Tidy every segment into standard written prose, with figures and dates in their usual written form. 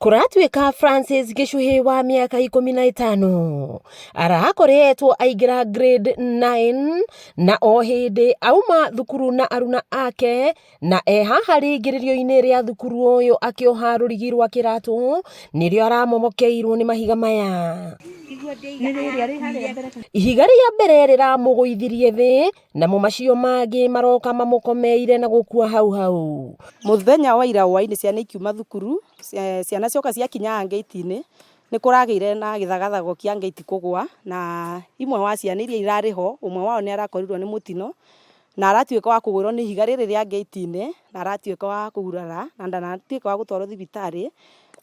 Kuratuika Francis Gichuhi wa miaka 15 arakoretwo aingira grade 9 na o hindi auma thukuru na aruna ake na haha ringiririo-ini ria thukuru uyu akioha rurigi rwa kiratu nirio aramomokeirwo ni mahiga maya. Ihiga ria mbere riramugũithirie thi na macio mangi maroka mamukomeire na gukua hau. Muthenya wa ira hwaini ciana ikiuma thukuru ciana cioka ciakinya gate-ini ni kuragire na githagathago kia gate kugwa na imwe wa ciana iria irari ho umwe wao ni arakorirwo ni mutino na aratuika wa kugurwo ni ihiga riri ria gate-ini na aratuika wa kugurara na ndanatuika wa gutwarwo thibitari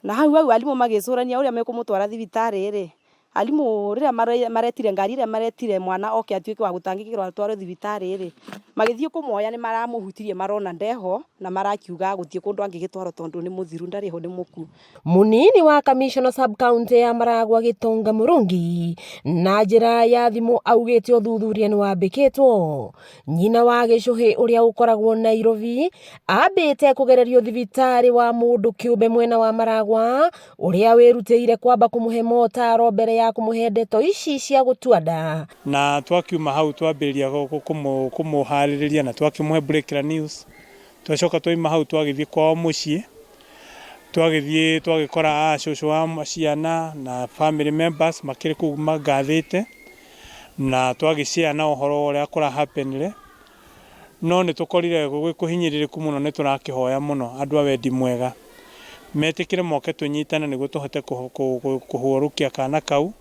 na hau alimu magicurania uria mekumutwara thibitari ri alimu riria maretire ngari iria maretire mwana oke atuike wa gutangikirwo atwarwo thibitari ri magithie kumuoya ni maramuhutirie marona ndeho na marakiuga guthie kundu angigitwaro tondu ni muthiru ndari ho ni muku. Munini wa Commissioner Sub County ya Maragwa Gitonga Murungi na njira ya thimu augite uthuthuria ni wambikitwo. Nyina wa Gichuhi uria ukoragwo Nairobi ambite kugererio thibitari wa mundu kiumbe mwena wa Maragwa uria wirutire kwamba kumuhe motaro mbere ya kumuhe ndeto ici cia gutua nda. Na twakiuma hau twambiriria kumuhaririria na twakimuhe breaking news twacoka twaima hau twagithie kwao mucii twagikora cucu wa ciana na family members makiri kuu magathite na twagicea na uhoro uria kura happenire no ni tukorire gukuhinyiririku muno ni turakihoya muno andu a wendi mwega metikire moke tunyitana niguo tuhote kuhurukia kana kau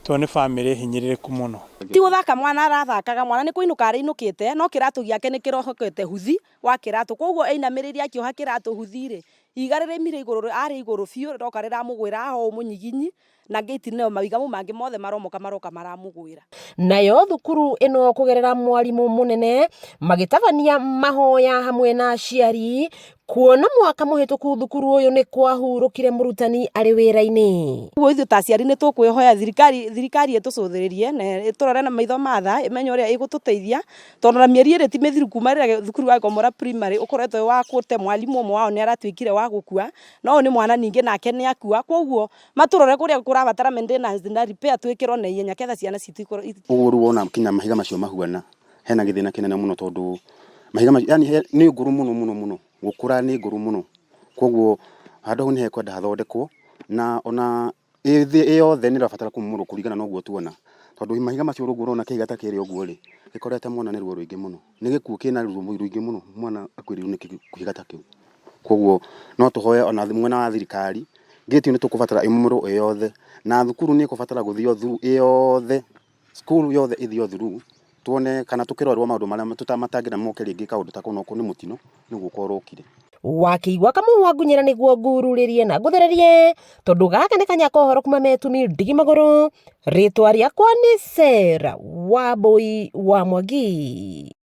tone family hinyiririku muno. Ti guthaka mwana arathakaga mwana ni kuinuka arainukite no kiratu giake ni kirohokete huthi wa kiratu koguo einamiriria akioha kiratu huthire ihiga ririmire iguru ari iguru biu roka riramugwira aho munyiginyi na gate neo mawigamu mangi mothe maromoka maramugwira. Nayo thukuru ino kugerera mwarimu munene magitabania mahoya hamwe na aciari kuona mwaka muhituku thukuru uyu ni kwahurukire murutani ari wira-ini. Uguo ithu ta aciari ni tukwihoya thirikari itucuthiririe na iturore na maitho matha imenye uria igututeithia tondu na mieri iri ti mithiru kuma rira thukuru wa Komora primary ukoretwo wa kute mwalimu umwe wao ni aratuikire wa gukua no ni mwana ningi nake ni akua koguo maturore kuria kurabatara maintenance na repair twikirwo na ihenya ketha ciana citu uguru wona kinya mahiga macio mahuana hena githina kinene muno tondu mahiga yani ni nguru muno gukura ni nguru muno koguo handu ni hekwenda hathondekwo na ona yothe ni rabatara kumuru kurigana no guo tuona tondu mahiga macio rugu rona kigata kiri uguo ri gikorete mwana ni ruo ruingi muno ni gikuo kina ruo ruingi muno mwana akwiriru ni kigata kiu koguo no tuhoye ona mwena wa thirikari gate ni tukubatara imuru yothe na thukuru ni kubatara guthio through yothe school yothe ithio through tuone kana tukirorwa maundu maria tutamatangira moke ringi kaundu ta kuno ni mutino ni gukorokire wakiigua kamuhwa ngunyira niguo ngururirie na nguthererie tondu gaka ni kanyako horo kuma metumi ndigi maguru ritwa riakwa ni Sarah Wambui wa Mwangi.